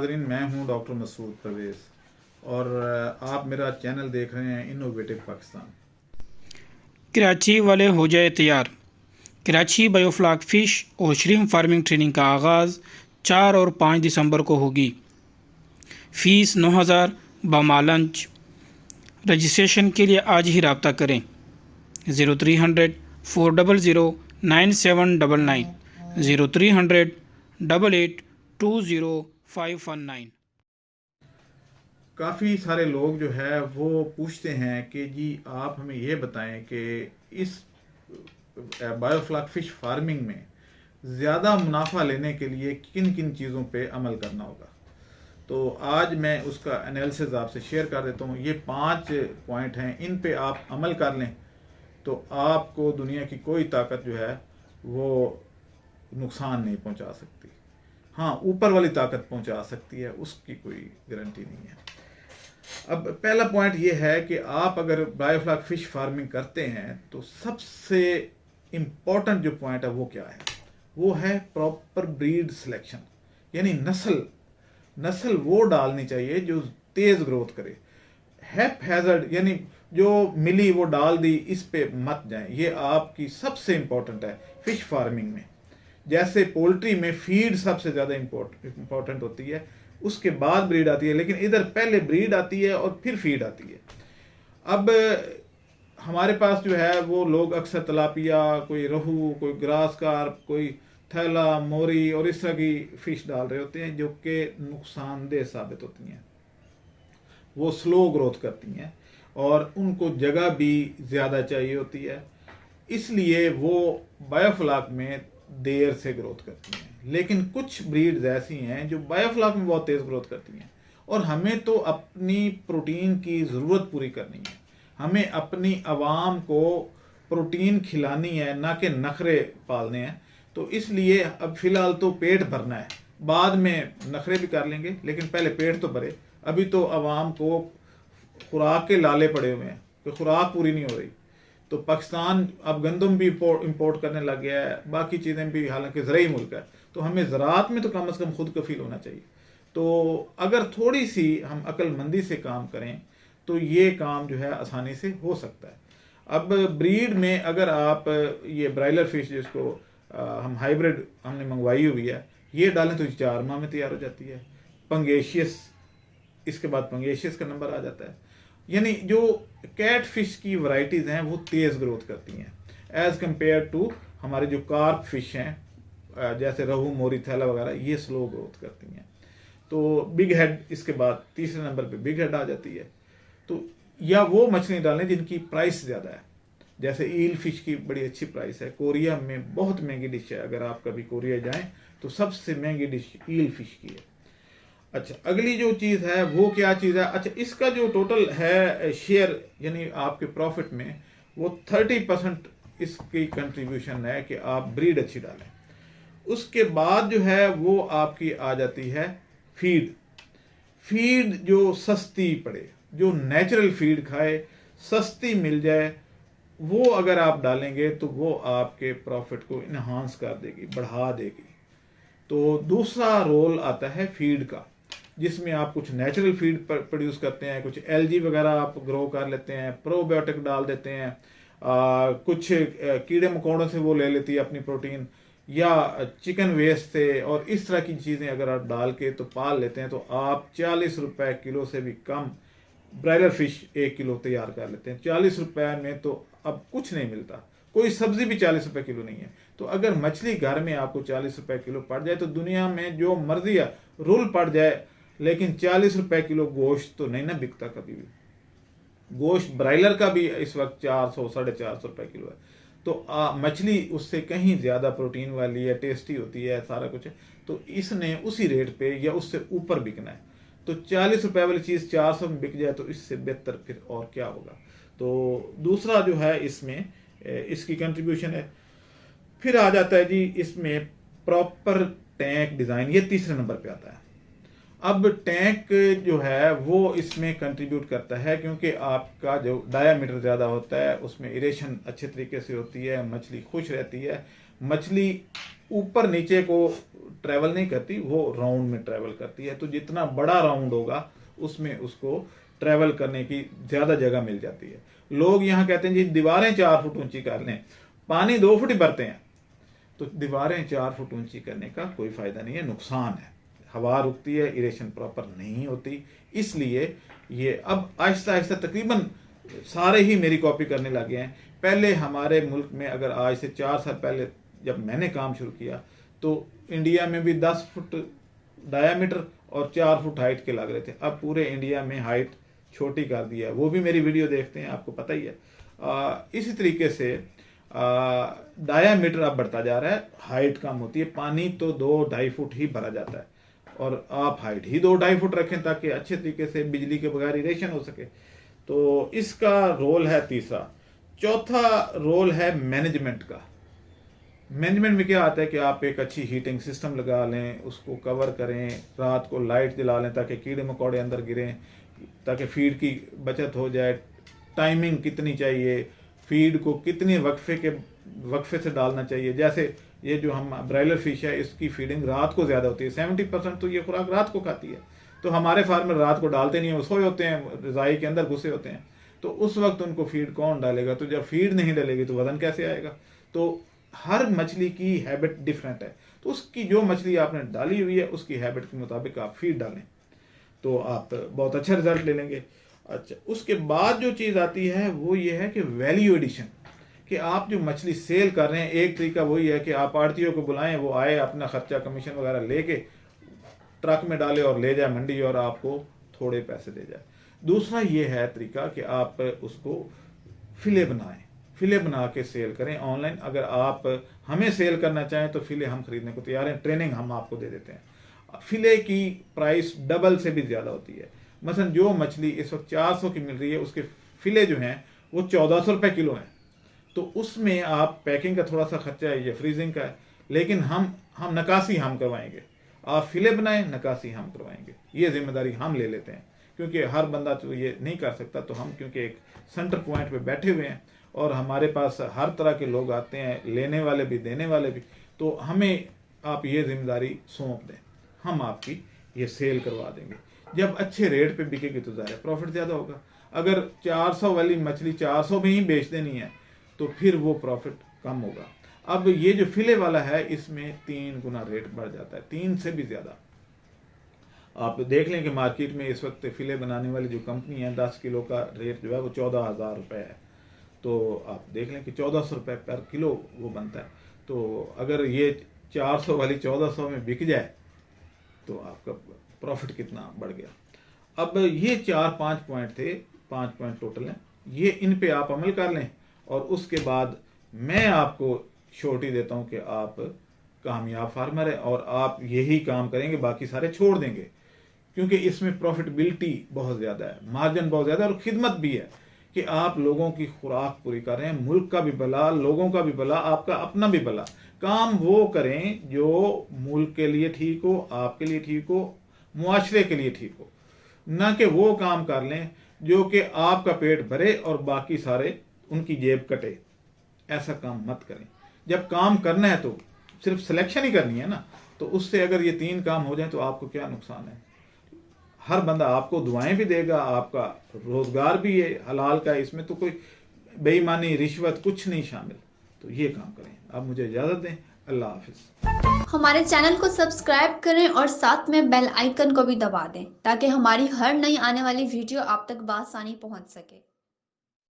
नाज़रीन, मैं हूं डॉक्टर मसूद परवेज़ और आप मेरा चैनल देख रहे हैं इनोवेटिव पाकिस्तान। कराची वाले हो जाए तैयार। कराची बायोफ्लॉक फ़िश और श्रिम्प फार्मिंग ट्रेनिंग का आगाज़ 4 और 5 दिसंबर को होगी। फ़ीस 9,000 बामालंच। रजिस्ट्रेशन के लिए आज ही रब्ता करें 0300 400 9799 0300 88 519। काफ़ी सारे लोग जो है वो पूछते हैं कि जी आप हमें ये बताएं कि इस बायोफ्लॉक फ़िश फार्मिंग में ज़्यादा मुनाफा लेने के लिए किन किन चीज़ों पे अमल करना होगा। तो आज मैं उसका एनालिसिस आपसे शेयर कर देता हूँ। ये 5 पॉइंट हैं, इन पे आप अमल कर लें तो आपको दुनिया की कोई ताकत जो है वो नुकसान नहीं पहुंचा सकती। हाँ, ऊपर वाली ताकत पहुंचा सकती है, उसकी कोई गारंटी नहीं है। अब पहला पॉइंट ये है कि आप अगर बायोफ्लॉक फिश फार्मिंग करते हैं तो सबसे इम्पोर्टेंट जो पॉइंट है वो क्या है, वो है प्रॉपर ब्रीड सिलेक्शन। यानी नस्ल वो डालनी चाहिए जो तेज ग्रोथ करे। हैप हैजर्ड यानी जो मिली वो डाल दी, इस पे मत जाएं। ये आपकी सबसे इंपॉर्टेंट है फिश फार्मिंग में। जैसे पोल्ट्री में फीड सबसे ज़्यादा इम्पोर्टेंट होती है, उसके बाद ब्रीड आती है, लेकिन इधर पहले ब्रीड आती है और फिर फीड आती है। अब हमारे पास जो है वो लोग अक्सर तलापिया, कोई रहू, कोई ग्रास कार्प, कोई थैला, मोरी और इस तरह की फिश डाल रहे होते हैं जो कि नुकसानदेह साबित होती हैं। वो स्लो ग्रोथ करती हैं और उनको जगह भी ज़्यादा चाहिए होती है, इसलिए वो बायोफ्लॉक में देर से ग्रोथ करती हैं। लेकिन कुछ ब्रीड्स ऐसी हैं जो बायोफ्लॉक में बहुत तेज़ ग्रोथ करती हैं। और हमें तो अपनी प्रोटीन की ज़रूरत पूरी करनी है, हमें अपनी आवाम को प्रोटीन खिलानी है, ना कि नखरे पालने हैं। तो इसलिए अब फ़िलहाल तो पेट भरना है, बाद में नखरे भी कर लेंगे, लेकिन पहले पेट तो भरे। अभी तो आवाम को खुराक के लाले पड़े हुए हैं कि खुराक पूरी नहीं हो रही। तो पाकिस्तान अब गंदम भी इंपोर्ट करने लग गया है, बाकी चीज़ें भी, हालांकि ज़राई मुल्क है, तो हमें ज़राअत में तो कम से कम खुद कफील होना चाहिए। तो अगर थोड़ी सी हम अक्लमंदी से काम करें तो ये काम जो है आसानी से हो सकता है। अब ब्रीड में अगर आप ये ब्रायलर फिश जिसको हम हाइब्रिड हमने मंगवाई हुई है, ये डालें तो 4 माह में तैयार हो जाती है। पंगेशियस, इसके बाद पंगेशियस का नंबर आ जाता है। यानी जो कैट फिश की वैरायटीज़ हैं वो तेज़ ग्रोथ करती हैं एज़ कम्पेयर टू हमारे जो कार्प फिश हैं, जैसे रहू, मोरी, थैला वगैरह, ये स्लो ग्रोथ करती हैं। तो बिग हेड, इसके बाद तीसरे नंबर पे बिग हेड आ जाती है। तो या वो मछली डालें जिनकी प्राइस ज़्यादा है, जैसे ईल फिश की बड़ी अच्छी प्राइस है। कोरिया में बहुत महंगी डिश है, अगर आप कभी कोरिया जाएं तो सबसे महंगी डिश ईल फिश की है। अच्छा, अगली जो चीज़ है वो क्या चीज़ है? अच्छा, इसका जो टोटल है शेयर यानी आपके प्रॉफिट में, वो 30% इसकी कंट्रीब्यूशन है कि आप ब्रीड अच्छी डालें। उसके बाद जो है वो आपकी आ जाती है फीड। फीड जो सस्ती पड़े, जो नेचुरल फीड खाए, सस्ती मिल जाए, वो अगर आप डालेंगे तो वो आपके प्रॉफिट को इन्हांस कर देगी, बढ़ा देगी। तो दूसरा रोल आता है फीड का, जिसमें आप कुछ नेचुरल फीड प्रोड्यूस करते हैं, कुछ एलजी वगैरह आप ग्रो कर लेते हैं, प्रोबायोटिक डाल देते हैं, कुछ कीड़े मकोड़ों से वो ले लेती है अपनी प्रोटीन, या चिकन वेस्ट से, और इस तरह की चीज़ें अगर आप डाल के तो पाल लेते हैं तो आप 40 रुपए किलो से भी कम ब्रायलर फिश 1 किलो तैयार कर लेते हैं। 40 रुपए में तो अब कुछ नहीं मिलता, कोई सब्जी भी 40 रुपए किलो नहीं है। तो अगर मछली घर में आपको 40 रुपए किलो पड़ जाए तो दुनिया में जो मर्जी है रूल पड़ जाए, लेकिन 40 रुपए किलो गोश्त तो नहीं ना बिकता कभी भी। गोश्त ब्रायलर का भी इस वक्त 400 450 रुपए किलो है। तो मछली उससे कहीं ज़्यादा प्रोटीन वाली है, टेस्टी होती है, सारा कुछ है। तो इसने उसी रेट पे या उससे ऊपर बिकना है। तो 40 रुपए वाली चीज़ 400 में बिक जाए तो इससे बेहतर फिर और क्या होगा। तो दूसरा जो है इसमें इसकी कंट्रीब्यूशन है। फिर आ जाता है जी इसमें प्रॉपर टैंक डिज़ाइन, ये तीसरे नंबर पे आता है। अब टैंक जो है वो इसमें कंट्रीब्यूट करता है, क्योंकि आपका जो डायामीटर ज़्यादा होता है उसमें इरेशन अच्छे तरीके से होती है, मछली खुश रहती है। मछली ऊपर नीचे को ट्रैवल नहीं करती, वो राउंड में ट्रैवल करती है। तो जितना बड़ा राउंड होगा उसमें उसको ट्रैवल करने की ज़्यादा जगह मिल जाती है। लोग यहाँ कहते हैं जी दीवारें 4 फुट ऊंची कर लें, पानी 2 फुट ही भरते हैं। तो दीवारें 4 फुट ऊंची करने का कोई फ़ायदा नहीं है, नुकसान है। हवा रुकती है, इरेशन प्रॉपर नहीं होती। इसलिए ये अब आहिस्ता आहिस्ता तकरीबन सारे ही मेरी कॉपी करने लगे हैं। पहले हमारे मुल्क में अगर आज से 4 साल पहले जब मैंने काम शुरू किया तो इंडिया में भी 10 फुट डायामीटर और 4 फुट हाइट के लग रहे थे। अब पूरे इंडिया में हाइट छोटी कर दिया है, वो भी मेरी वीडियो देखते हैं, आपको पता ही है। इसी तरीके से डायामीटर अब बढ़ता जा रहा है, हाइट कम होती है। पानी तो 2-2.5 फुट ही भरा जाता है और आप हाइट ही 2-2.5 फुट रखें ताकि अच्छे तरीके से बिजली के बगैर इरेशन हो सके। तो इसका रोल है तीसरा। चौथा रोल है मैनेजमेंट का। मैनेजमेंट में क्या आता है कि आप एक अच्छी हीटिंग सिस्टम लगा लें, उसको कवर करें, रात को लाइट जला लें ताकि कीड़े मकोड़े अंदर गिरें, ताकि फीड की बचत हो जाए। टाइमिंग कितनी चाहिए, फीड को कितने वक्फे से डालना चाहिए। जैसे ये जो हम ब्रायलर फिश है इसकी फीडिंग रात को ज़्यादा होती है, 70% तो ये खुराक रात को खाती है। तो हमारे फार्मर रात को डालते नहीं है, वो सोए होते हैं, रज़ाई के अंदर घुसे होते हैं। तो उस वक्त उनको फीड कौन डालेगा? तो जब फीड नहीं डालेगी तो वजन कैसे आएगा? तो हर मछली की हैबिट डिफरेंट है। तो उसकी जो मछली आपने डाली हुई है उसकी हैबिट के मुताबिक आप फीड डालें तो आप बहुत अच्छा रिजल्ट ले लेंगे। अच्छा, उसके बाद जो चीज़ आती है वो ये है कि वैल्यू एडिशन, कि आप जो मछली सेल कर रहे हैं, एक तरीका वही है कि आप आड़तियों को बुलाएं, वो आए, अपना खर्चा कमीशन वगैरह लेके ट्रक में डाले और ले जाए मंडी और आपको थोड़े पैसे दे जाए। दूसरा ये है तरीका कि आप उसको फिले बनाएं, फिले बना के सेल करें ऑनलाइन। अगर आप हमें सेल करना चाहें तो फिले हम खरीदने को तैयार हैं, ट्रेनिंग हम आपको दे देते हैं। फिले की प्राइस डबल से भी ज़्यादा होती है। मसलन जो मछली इस वक्त 400 की मिल रही है उसके फिले जो हैं वो 1400 रुपये किलो हैं। तो उसमें आप पैकिंग का थोड़ा सा खर्चा है, ये फ्रीजिंग का है, लेकिन हम नकासी हम करवाएंगे। आप फिले बनाएं, नकासी हम करवाएंगे, ये जिम्मेदारी हम ले लेते हैं, क्योंकि हर बंदा तो ये नहीं कर सकता। तो हम क्योंकि एक सेंटर पॉइंट पे बैठे हुए हैं और हमारे पास हर तरह के लोग आते हैं, लेने वाले भी देने वाले भी, तो हमें आप ये जिम्मेदारी सौंप दें, हम आपकी ये सेल करवा देंगे। जब अच्छे रेट पे बिकेगी तो ज़्यादा प्रॉफिट ज़्यादा होगा। अगर 400 वाली मछली 400 में ही बेच देनी है तो फिर वो प्रॉफिट कम होगा। अब ये जो फिले वाला है इसमें 3 गुना रेट बढ़ जाता है, 3 से भी ज़्यादा। आप देख लें कि मार्केट में इस वक्त फिले बनाने वाली जो कंपनी है 10 किलो का रेट जो है वो 14,000 रुपये है। तो आप देख लें कि 1400 रुपये पर किलो वो बनता है। तो अगर ये 400 वाली 1400 में बिक जाए तो आपका प्रॉफिट कितना बढ़ गया। अब ये 4-5 पॉइंट थे, 5 पॉइंट टोटल हैं, ये इन पे आप अमल कर लें और उसके बाद मैं आपको श्योरिटी देता हूं कि आप कामयाब फार्मर है और आप यही काम करेंगे, बाकी सारे छोड़ देंगे, क्योंकि इसमें प्रॉफिटेबिलिटी बहुत ज़्यादा है, मार्जिन बहुत ज़्यादा है और खिदमत भी है कि आप लोगों की खुराक पूरी कर रहे हैं। मुल्क का भी भला, लोगों का भी भला, आपका अपना भी भला। काम वो करें जो मुल्क के लिए ठीक हो, आपके लिए ठीक हो, मुआशरे के लिए ठीक हो, ना कि वो काम कर लें जो कि आपका पेट भरे और बाकी सारे उनकी जेब कटे। ऐसा काम मत करें। जब काम करना है तो सिर्फ सिलेक्शन ही करनी है ना, तो उससे अगर ये 3 काम हो जाए तो आपको क्या नुकसान है? हर बंदा आपको दुआएं भी देगा, आपका रोजगार भी है हलाल का, इसमें तो कोई बेईमानी रिश्वत कुछ नहीं शामिल। तो ये काम करें। आप मुझे इजाज़त दें, अल्लाह हाफिज़। हमारे चैनल को सब्सक्राइब करें और साथ में बेल आइकन को भी दबा दें ताकि हमारी हर नई आने वाली वीडियो आप तक बआसानी पहुंच सके।